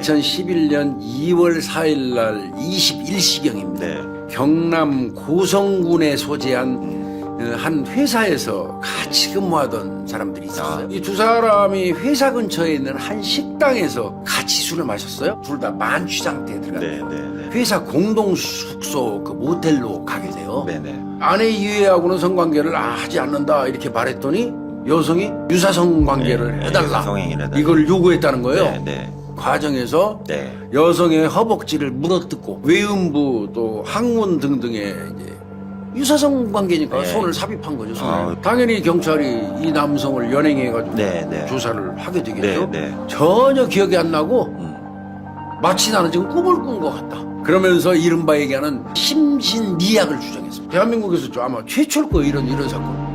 2011년 2월 4일 날 21시경입니다. 네. 경남 고성군에 소재한 한 회사에서 같이 근무하던 사람들이 있었어요. 이 두 사람이 회사 근처에 있는 한 식당에서 같이 술을 마셨어요. 둘 다 만취 상태에 들어갔대요. 네. 회사 공동 숙소 그 모텔로 가게 돼요. 네네. 아내 이해하고는 성관계를 하지 않는다 이렇게 말했더니 여성이 유사성 관계를 해달라 성행위를 이걸 요구했다는 거예요. 네. 과정에서 네. 여성의 허벅지를 물어뜯고 외음부 또 항문 등등의 이제 유사성 관계니까 네. 손을 삽입한 거죠. 손을. 당연히 경찰이 이 남성을 연행해가지고 네. 조사를 하게 되겠죠. 네. 전혀 기억이 안 나고 마치 나는 지금 꿈을 꾼 것 같다. 그러면서 이른바 얘기하는 심신미약을 주장했습니다. 대한민국에서 아마 최초일 거예요. 이런 사건.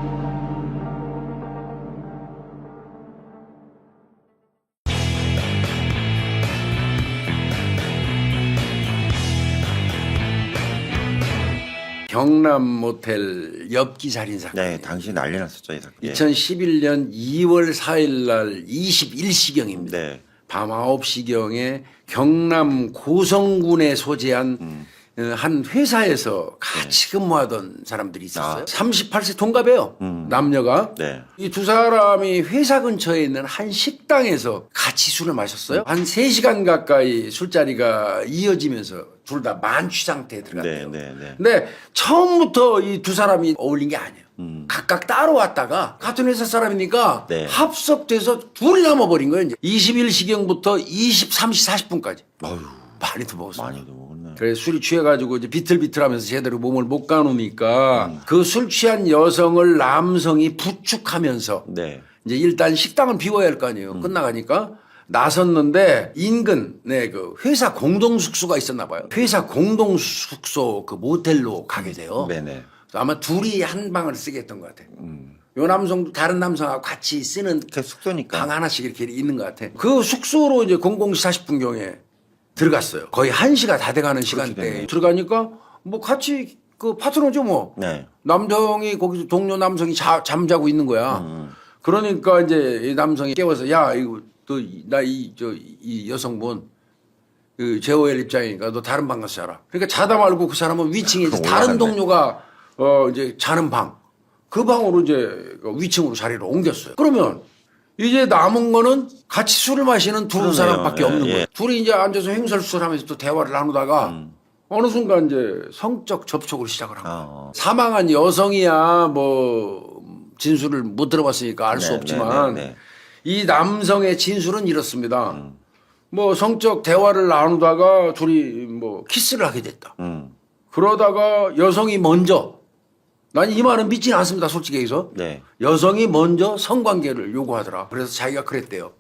경남 모텔 엽기 살인 사건. 네. 당시 난리 났었죠, 이 사건. 2011년 2월 4일 날 21시경입니다. 네. 밤 9시경에 경남 고성군에 소재한 한 회사에서 같이 근무하던 사람들이 있었어요. 38세 동갑이에요. 남녀가. 네. 이 두 사람이 회사 근처에 있는 한 식당에서 같이 술을 마셨어요. 한 3시간 가까이 술자리가 이어지면서 둘 다 만취 상태에 들어갔대요. 네. 근데 처음부터 이 두 사람이 어울린 게 아니에요. 각각 따로 왔다가 같은 회사 사람이니까 네. 합석돼서 둘이 남아버린 거예요. 이제 21시경부터 23시 40분까지. 어휴. 많이도 먹었어요. 많이도 먹었네. 그래서 술이 취해가지고 이제 비틀비틀하면서 제대로 몸을 못 가누니까 그 술 취한 여성을 남성이 부축하면서 네. 이제 일단 식당은 비워야 할 거 아니에요. 끝나가니까 나섰는데 인근 그 회사 공동 숙소가 있었나 봐요. 회사 공동 숙소 그 모텔로 가게 돼요. 네네. 아마 둘이 한 방을 쓰게 했던 것 같아요. 요 남성도 다른 남성하고 같이 쓰는 그 숙소니까. 방 하나씩 이렇게 있는 것 같아. 그 숙소로 이제 00시 40분경에 들어갔어요. 거의 1시가 다 돼가는 시간대에 들어가니까 뭐 같이 그 파트너죠 뭐. 네. 남성이 거기서 동료 남성이 잠자고 있는 거야. 그러니까 이제 이 남성이 깨워서 야 이거 나 이 여성분 그 제오엘 입장이니까 너 다른 방 가서 자라. 그러니까 자다 말고 그 사람은 위층에 이제 다른 동료가 이제 자는 방 그 방으로 이제 위층으로 자리를 옮겼어요. 그러면 이제 남은 거는 같이 술을 마시는 두 그러네요. 사람밖에 없는 예. 거예요. 둘이 이제 앉아서 횡설수설하면서 또 대화를 나누다가 어느 순간 이제 성적 접촉을 시작을 한 거예요. 사망한 여성이야 뭐 진술을 못 들어봤으니까 알 수 없지만 네. 이 남성의 진술은 이렇습니다. 뭐 성적 대화를 나누다가 둘이 뭐 키스를 하게 됐다. 그러다가 여성이 먼저 난 이 말은 믿지는 않습니다. 솔직히 얘기해서. 네. 여성이 먼저 성관계를 요구하더라. 그래서 자기가 그랬대요.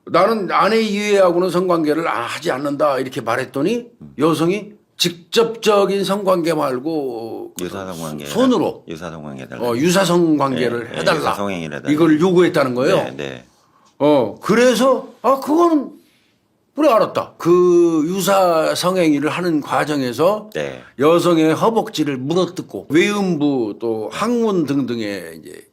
나는 아내 이해하고는 성관계를 하지 않는다 이렇게 말했더니 여성이 직접적인 성관계 말고 유사성 관계. 손으로 유사성 관계 유사성 관계를 네, 해달라. 유사성행위를 해달라. 이걸 요구했다는 거예요. 네. 그래서 그거는 그래 알았다. 그 유사 성행위를 하는 과정에서 네. 여성의 허벅지를 물어뜯고 외음부 또 항문 등등의 이제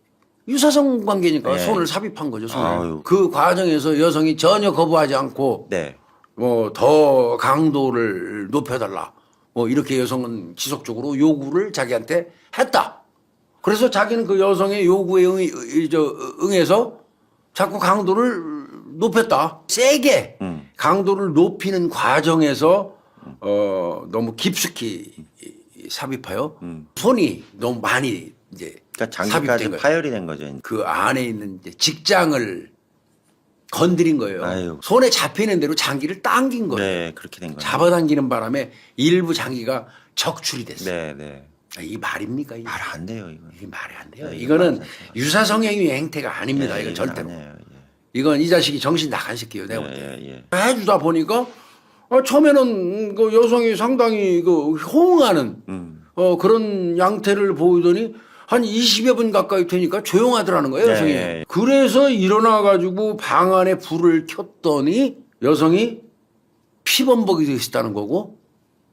유사성 관계니까 네. 손을 삽입한 거죠. 손을. 아유. 그 과정에서 여성이 전혀 거부하지 않고 네. 뭐 더 강도를 높여달라. 뭐 이렇게 여성은 지속적으로 요구를 자기한테 했다. 그래서 자기는 그 여성의 요구에 응해서 자꾸 강도를 높였다. 세게 강도를 높이는 과정에서 너무 깊숙이 삽입하여 손이 너무 많이 이제 그러니까 삽입된 장기까지 거예요. 파열이 된 거죠. 그 안에 있는 이제 직장을 건드린 거예요. 아유. 손에 잡히는 대로 장기를 당긴 거예요. 네, 그렇게 된 거예요. 잡아당기는 바람에 일부 장기가 적출이 됐어요. 네. 이 말입니까? 말 안 돼요, 이거. 이게 말이 안 돼요. 네, 이거는 말 유사성행위 행태가 아닙니다. 이건 절대로. 이건 이 자식이 정신 나간 새끼예요. 내가 볼 때. 해주다 보니까 처음에는 그 여성이 상당히 그 호응하는 그런 양태를 보이더니 한 20여 분 가까이 되니까 조용하더라는 거예요. 여성이. 네. 그래서 일어나가지고 방 안에 불을 켰더니 여성이 피범벅이 되어 있었다는 거고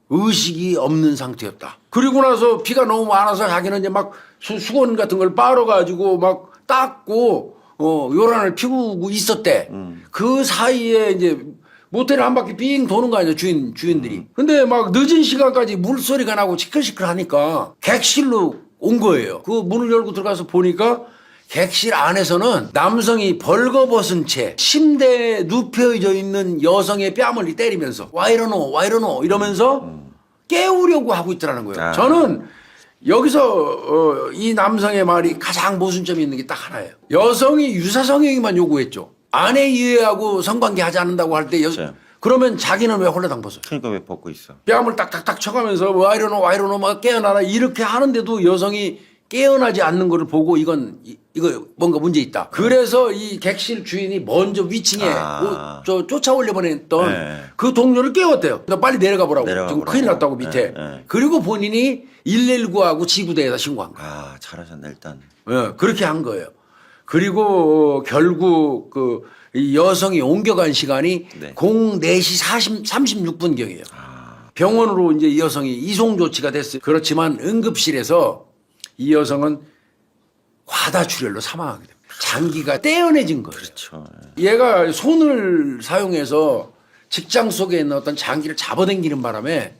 의식이 없는 상태였다. 그리고 나서 피가 너무 많아서 자기는 이제 막 수건 같은 걸 빨아가지고 막 닦고 요란을 피우고 있었대. 그 사이에 이제 모텔을 한 바퀴 삥 도는 거 아니야 주인들이. 근데 막 늦은 시간까지 물소리가 나고 시끌시끌하니까 객실로 온 거예요. 그 문을 열고 들어가서 보니까 객실 안에서는 남성이 벌거벗은 채 침대에 눕혀져 있는 여성의 뺨을 때리면서 와 이러노 이러면서 깨우려고 하고 있더라는 거예요. 아. 저는 여기서 이 남성의 말이 가장 모순점이 있는 게 딱 하나예요. 여성이 유사성행위만 요구했죠. 아내 이해하고 성관계 하지 않는다고 할 때 그렇죠. 그러면 자기는 왜 홀라당 벗어요? 그러니까 왜 벗고 있어? 뺨을 딱딱딱 쳐가면서 와 이러노 막 깨어나라 이렇게 하는데도 여성이 깨어나지 않는 것을 보고 이거 뭔가 문제 있다. 그래서 이 객실 주인이 먼저 위층에 쫓아올려 보냈던 네. 그 동료를 깨웠대요. 너 빨리 내려가 보라고. 내려가 지금 보라고. 큰일 났다고 밑에. 네. 그리고 본인이 119하고 지구대에다 신고한 거예요. 아 잘하셨네 일단. 예, 그렇게 한 거예요. 그리고 결국 이 여성이 옮겨간 시간이 네. 04시 36분경이에요. 병원으로 이제 이 여성이 이송 조치가 됐어요. 그렇지만 응급실에서 이 여성은 과다출혈로 사망하게 됩니다. 장기가 떼어내진 거예요. 그렇죠. 얘가 손을 사용해서 직장 속에 있는 어떤 장기를 잡아당기는 바람에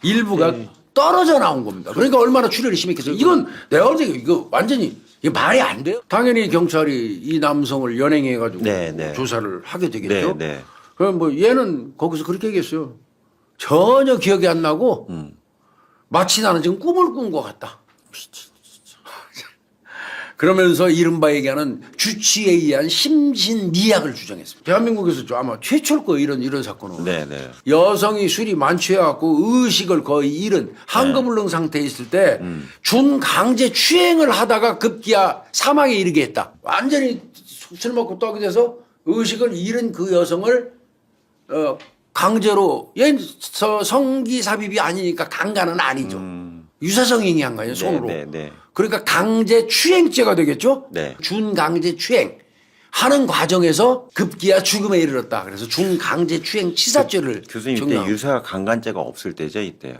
일부가 떨어져 나온 겁니다. 그러니까 얼마나 출혈이 심했겠어요. 이건 내가 볼 때 이거 완전히 이게 말이 안 돼요. 당연히 경찰이 이 남성을 연행해가지고 네. 조사를 하게 되겠죠. 네. 그럼 뭐 얘는 거기서 그렇게 얘기했어요. 전혀 기억이 안 나고 마치 나는 지금 꿈을 꾼 것 같다. 그러면서 이른바 얘기하는 주치에 의한 심신미약을 주장했습니다. 대한민국에서 아마 최초일 거예요. 이런 사건은. 네. 여성이 술이 만취해갖고 의식을 거의 잃은 한거불능 상태에 있을 때 준강제 추행을 하다가 급기야 사망에 이르게 했다. 완전히 술 먹고 떡이 돼서 의식을 잃은 그 여성을 강제로 얘 성기 삽입이 아니니까 강간은 아니죠. 유사성행위 한 거예요. 손으로. 네. 그러니까 강제 추행죄가 되겠죠. 네. 준강제 추행 하는 과정에서 급기야 죽음에 이르렀다. 그래서 준강제 추행 치사죄를 교수님 이때 적용하고. 유사 강간죄가 없을 때죠 이때요.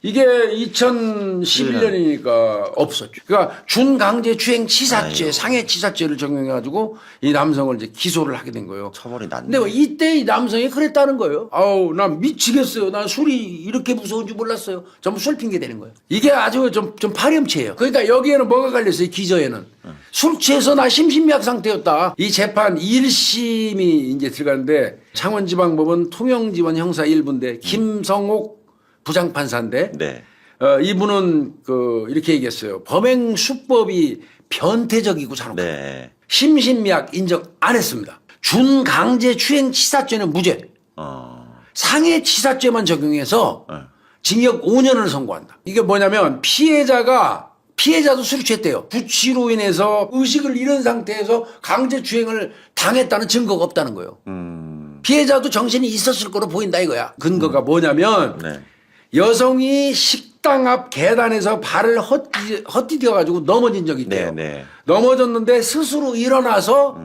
이게 2011년이니까 없었죠. 그러니까 준강제 추행 치사죄, 아이고. 상해 치사죄를 적용해가지고 이 남성을 이제 기소를 하게 된 거예요. 처벌이 낮네. 근데 뭐 이때 이 남성이 그랬다는 거예요. 아우, 난 미치겠어요. 난 술이 이렇게 무서운 줄 몰랐어요. 전부 술 핑계 대는 거예요. 이게 아주 좀 파렴치해요. 그러니까 여기에는 뭐가 갈렸어요? 기저에는. 술 취해서 나 심신미약 상태였다. 이 재판 1심이 이제 들어가는데 창원지방법원 통영지원 형사 1부인데 김성옥 부장판사인데 네. 이분은 이렇게 얘기했어요. 범행 수법이 변태적이고 잔혹하다. 네. 심신미약 인정 안 했습니다. 준강제 추행 치사죄는 무죄. 상해 치사죄만 적용해서 징역 5년을 선고한다. 이게 뭐냐면 피해자도 술이 취했대요. 구취로 인해서 의식을 잃은 상태에서 강제 추행을 당했다는 증거가 없다는 거예요. 피해자도 정신이 있었을 거로 보인다 이거야. 근거가 뭐냐면 네. 여성이 식당 앞 계단에서 발을 헛디뎌가지고 넘어진 적이 있대요. 네. 넘어졌는데 스스로 일어나서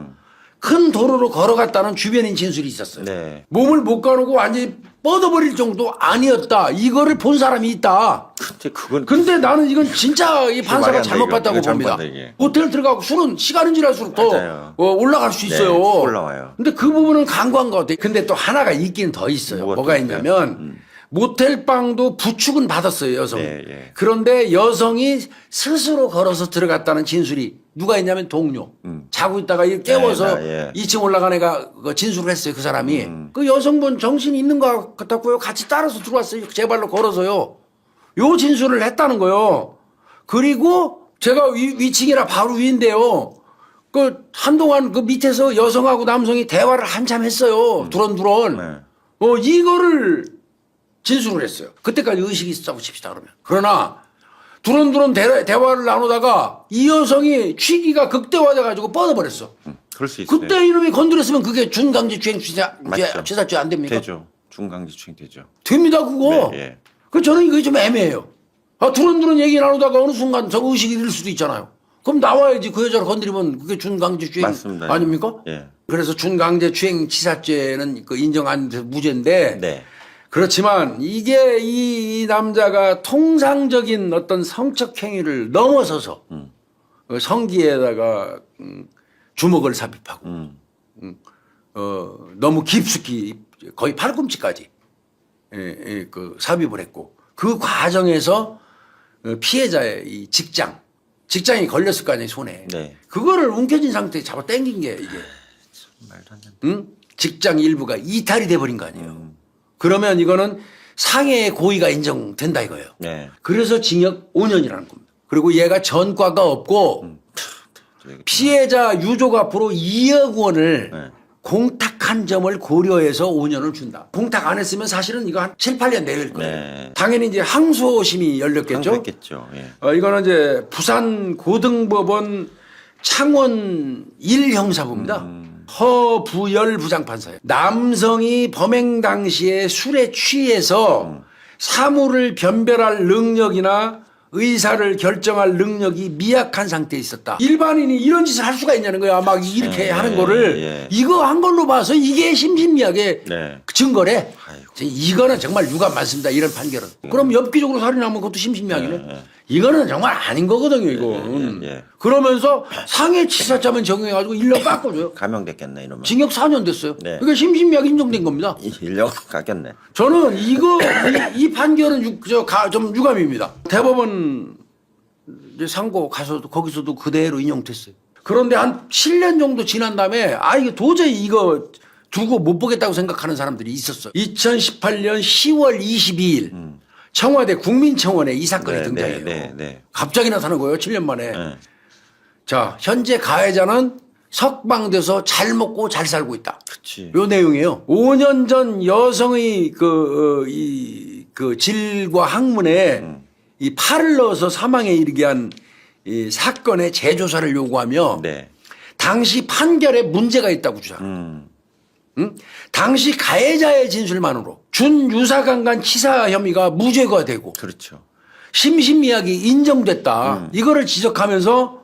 큰 도로로 걸어갔다는 주변인 진술이 있었어요. 네. 몸을 못 가누고 완전히 뻗어버릴 정도 아니었다. 이거를 본 사람이 있다. 근데 그건 근데 나는 이건 진짜 이 말이 판사가 안 돼, 잘못 이거. 봤다고 이거 잘못 봅니다. 봤다, 이게. 호텔 들어가고 술은 시간은 지날수록 더 맞아요. 올라갈 수 네, 있어요. 올라와요. 근데 그 부분은 간과한 것 같아요. 근데 또 하나가 있긴 더 있어요. 뭐가 뭐가 또 있냐면 모텔방도 부축은 받았어요. 여성이. 예. 그런데 여성이 스스로 걸어서 들어갔다는 진술이 누가 있냐면 동료. 자고 있다가 이렇게 깨워서 예. 2층 올라간 애가 진술을 했어요. 그 사람이. 그 여성분 정신이 있는 것 같았고요. 같이 따라서 들어왔어요. 제 발로 걸어서요. 요 진술을 했다는 거예요. 그리고 제가 위층이라 바로 위인데요. 한동안 그 밑에서 여성하고 남성이 대화를 한참 했어요. 두런두런. 네. 이거를 진술을 했어요. 그때까지 의식이 있었다고 칩시다 그러면. 그러나 두런두런 대화를 나누다가 이 여성이 취기가 극대화돼가지고 뻗어버렸어. 그럴 수 있어요. 그때 이놈이 건드렸으면 그게 준강제추행 맞죠. 치사죄 안 됩니까? 되죠. 중강제추행 되죠. 됩니다 그거. 네. 저는 이게 좀 애매해요. 두런두런 얘기 나누다가 어느 순간 저 의식이 잃을 수도 있잖아요. 그럼 나와야지. 그 여자를 건드리면 그게 준강제추행 맞습니다. 아닙니까? 예. 그래서 준강제추행 치사죄는 인정 안 돼서 무죄인데 네. 그렇지만 이게 이 남자가 통상적인 어떤 성적 행위를 넘어서서 성기에다가 주먹을 삽입하고 너무 깊숙이 거의 팔꿈치까지 그 삽입을 했고 그 과정에서 피해자의 이 직장이 걸렸을 거 아니에요 손에. 네. 그거를 움켜쥔 상태에 잡아 당긴 게 이게 말도 안 된다. 응? 직장 일부가 이탈이 돼버린 거 아니에요. 그러면 이거는 상해의 고의가 인정된다 이거예요. 네. 그래서 징역 5년이라는 겁니다. 그리고 얘가 전과가 없고 피해자 유족 앞으로 2억 원을 네. 공탁한 점을 고려해서 5년을 준다. 공탁 안 했으면 사실은 이거 한 7, 8년 내릴 거예요. 네. 당연히 이제 항소심이 열렸겠죠. 항소했겠죠. 예. 이거는 이제 부산 고등법원 창원 1형사부입니다. 허부열 부장판사예요. 남성이 범행 당시에 술에 취해서 사물을 변별할 능력이나 의사를 결정할 능력이 미약한 상태에 있었다. 일반인이 이런 짓을 할 수가 있냐는 거야. 막 이렇게 하는 거를 이거 한 걸로 봐서 이게 심신미약의 네. 증거래. 아이고. 이거는 정말 유감 많습니다. 이런 판결은. 그럼 엽기적으로 살인하면 그것도 심신미약이네. 이거는 정말 아닌 거거든요. 이건. 예. 그러면서 상해치사자만 적용해가지고 1년 깎아줘요. 감형됐겠네 이러면. 징역 4년 됐어요. 네. 그러니까 심신미약 인정된 겁니다. 1년 깎였네. 저는 이 판결은 좀 유감입니다. 대법원 이제 상고 가서도 거기서도 그대로 인용됐어요. 그런데 한 7년 정도 지난 다음에 이게 도저히 이거 두고 못 보겠다고 생각하는 사람들이 있었어요. 2018년 10월 22일 청와대 국민청원에 이 사건이 등장해요. 네. 갑자기 나타난 거예요. 7년 만에. 네. 자, 현재 가해자는 석방돼서 잘 먹고 잘 살고 있다. 그렇지. 요 내용이에요. 5년 전 여성의 그 질과 항문에 이 팔을 넣어서 사망에 이르게 한 이 사건의 재조사를 요구하며 네. 당시 판결에 문제가 있다고 주장합니다. 당시 가해자의 진술만으로 준유사강간 치사 혐의가 무죄가 되고 그렇죠. 심신미약이 인정됐다. 이거를 지적하면서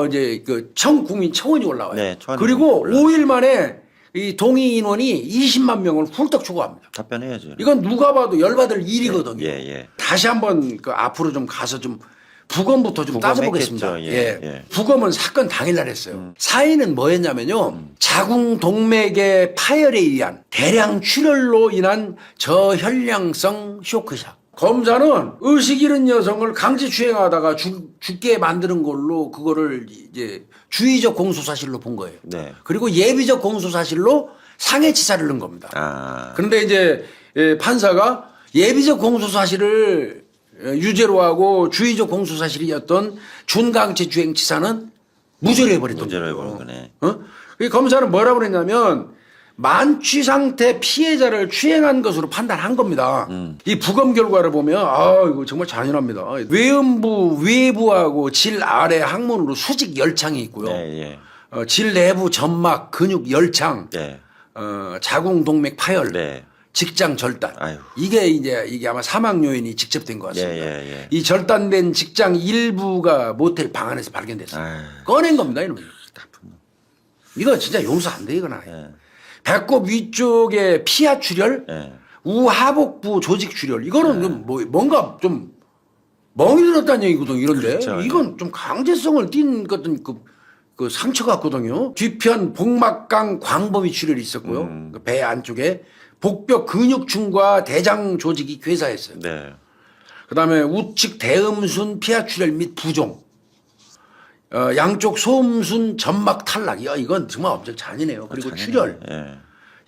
이제 그 국민청원이 올라와요. 네, 청원이 그리고 올라와요. 5일 만에 이 동의 인원이 20만 명을 훌떡 초과합니다. 답변해야죠. 이건 누가 봐도 열받을 일이거든요. 예. 다시 한번 그 앞으로 좀 가서 좀 부검부터 좀 따져보겠습니다. 부검했겠죠. 예. 부검은 사건 당일날 했어요. 사인은 뭐였냐면요. 자궁 동맥의 파열에 의한 대량 출혈로 인한 저혈량성 쇼크샷. 검사는 의식 잃은 여성을 강제 추행하다가 죽게 만드는 걸로 그거를 이제 주의적 공소 사실로 본 거예요. 네. 그리고 예비적 공소 사실로 상해치사를 넣은 겁니다. 그런데 이제 판사가 예비적 공소 사실을 유죄로 하고 주의적 공소 사실이었던 준강제 주행치사는 무죄로 해버렸던 문제로 거예요. 해버린 거네. 그 검사는 뭐라고 그랬냐면 만취 상태 피해자를 추행한 것으로 판단한 겁니다. 이 부검 결과를 보면 이거 정말 잔인합니다. 외음부 외부하고 질 아래 항문으로 수직 열창이 있고요. 네. 질 내부 점막 근육 열창, 네. 자궁 동맥 파열, 네. 직장 절단. 아유. 이게 아마 사망 요인이 직접 된 것 같습니다. 예. 이 절단된 직장 일부가 모텔 방 안에서 발견됐어요. 아유. 꺼낸 겁니다, 이놈이. 나쁜 놈. 이거 진짜 용서 안 돼, 이건 아예. 예. 배꼽 위쪽에 피하 출혈, 예. 우하복부 조직 출혈. 이거는 좀 뭔가 좀 멍이 들었다는 얘기거든요, 이런데. 그렇죠. 이건 좀 강제성을 띈 어떤 그 상처 같거든요. 뒤편 복막강 광범위 출혈이 있었고요. 그배 안쪽에 복벽 근육층과 대장 조직이 괴사했어요. 네. 그다음에 우측 대음순 피하 출혈 및 부종. 양쪽 소음순 점막 탈락. 이건 정말 엄청 잔인해요. 그리고 출혈. 예.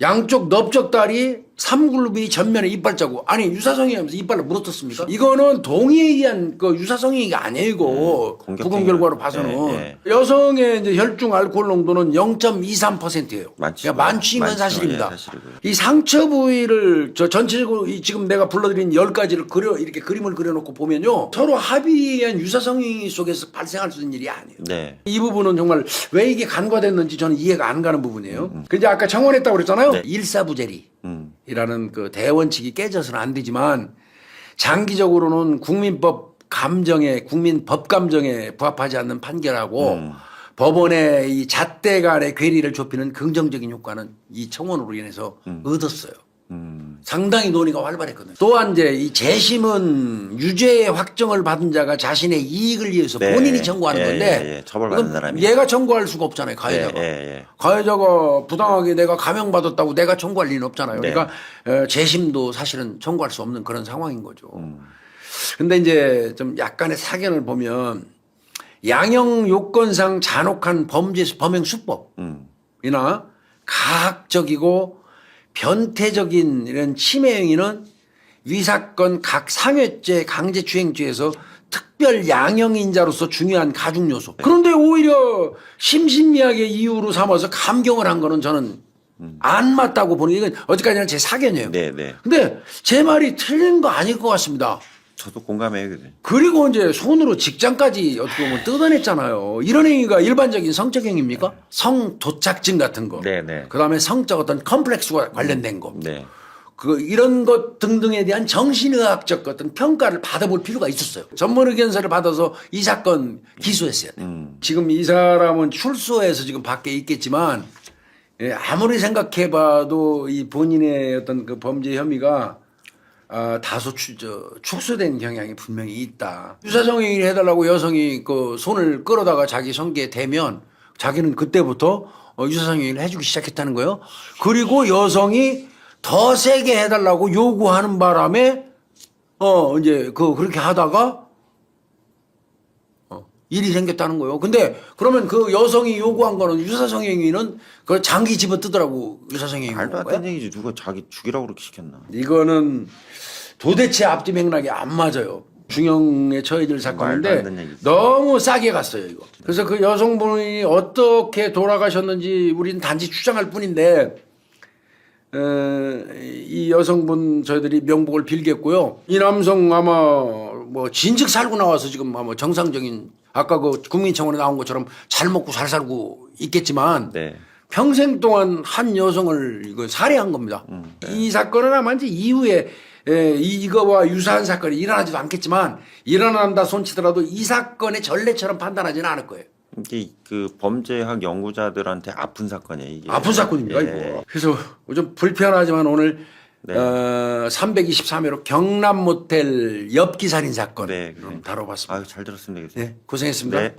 양쪽 넓적다리 3굴비 전면에 이빨 자국. 아니 유사성이 하면서 이빨을 물어뜯습니까? 이거는 동의에 의한 그 유사성이가 아니에요. 이거 부검 결과로 봐서는 여성의 이제 혈중 알코올 농도는 0.23%예요. 많죠. 만취인 건 많죠. 사실입니다. 예, 사실이고요. 이 상처 부위를 전체적으로 지금 내가 불러드린 10가지를 이렇게 그림을 그려놓고 보면요, 서로 합의한 유사성이 속에서 발생할 수 있는 일이 아니에요. 네. 이 부분은 정말 왜 이게 간과됐는지 저는 이해가 안 가는 부분이에요. 근데 아까 청원했다고 그랬잖아요. 네. 일사부재리라는 그 대원칙이 깨져서는 안 되지만 장기적으로는 국민 법 감정에 부합하지 않는 판결하고 법원의 이 잣대 간의 괴리를 좁히는 긍정적인 효과는 이 청원으로 인해서 얻었어요. 상당히 논의가 활발했거든요. 또한 이제 이 재심은 유죄 확정을 받은 자가 자신의 이익을 위해서 네. 본인이 청구하는 예, 건데 예, 예. 처벌받는 이건 사람이. 얘가 청구할 수가 없잖아요. 가해자가. 예, 예, 예. 가해자가 부당하게 내가 감형받았다고 내가 청구할 리는 없잖아요. 네. 그러니까 재심도 사실은 청구할 수 없는 그런 상황인 거죠. 근데 이제 좀 약간의 사견을 보면 양형 요건상 잔혹한 범행 수법이나 가학적이고 변태적인 이런 침해 행위는 위 사건 각 상해죄 강제추행죄에서 특별 양형인자로서 중요한 가중 요소. 그런데 오히려 심신미약의 이유로 삼아서 감경을 한 거는 저는 안 맞다고 보는 이건 어디까지나 제 사견이에요. 네, 네. 근데 제 말이 틀린 거 아닐 것 같습니다. 저도 공감해요. 그래. 그리고 이제 손으로 직장까지 어떻게 보면 뜯어냈잖아요. 이런 행위가 일반적인 성적 행위입니까? 성 도착증 같은 거. 네, 네. 그다음에 성적 어떤 컴플렉스와 관련된 거. 네. 이런 것 등등에 대한 정신의학적 어떤 평가를 받아볼 필요가 있었어요. 전문 의견서를 받아서 이 사건 기소했어요. 지금 이 사람은 출소해서 지금 밖에 있겠지만 예, 아무리 생각해봐도 이 본인의 어떤 그 범죄 혐의가 다소 축소된 경향이 분명히 있다. 유사성행위를 해달라고 여성이 그 손을 끌어다가 자기 성기에 대면 자기는 그때부터 유사성행위를 해주기 시작했다는 거예요. 그리고 여성이 더 세게 해달라고 요구하는 바람에 이제 그렇게 하다가 일이 생겼다는 거예요. 근데 그러면 그 여성이 요구한 거는 유사성행위는 그 장기 집어뜯으라고 유사성행위 말도 안 거야? 되는 얘기지. 누가 자기 죽이라고 그렇게 시켰나. 이거는 도대체 앞뒤 맥락이 안 맞아요. 중형에 처해질 말도 안 사건인데 되는 얘기지. 너무 싸게 갔어요, 이거. 그래서 그 여성분이 어떻게 돌아가셨는지 우리는 단지 추정할 뿐인데 이 여성분 저희들이 명복을 빌겠고요. 이 남성 아마 뭐 진즉 살고 나와서 지금 아마 정상적인 아까 그 국민청원에 나온 것처럼 잘 먹고 잘 살고 있겠지만 네. 평생 동안 한 여성을 이거 살해한 겁니다. 네. 이 사건은 아마 이제 이후에 이거와 유사한 사건이 일어나지도 않겠지만 일어난다 손치더라도 이 사건의 전례처럼 판단하지는 않을 거예요. 이게 그 범죄학 연구자들한테 아픈 사건이에요. 이게. 아픈 사건입니다, 예. 이거. 그래서 좀 불편하지만 오늘 네. 323회로 경남 모텔 엽기 살인 사건 네, 그래. 다뤄봤습니다. 아유, 잘 들었습니다. 네, 고생했습니다. 네.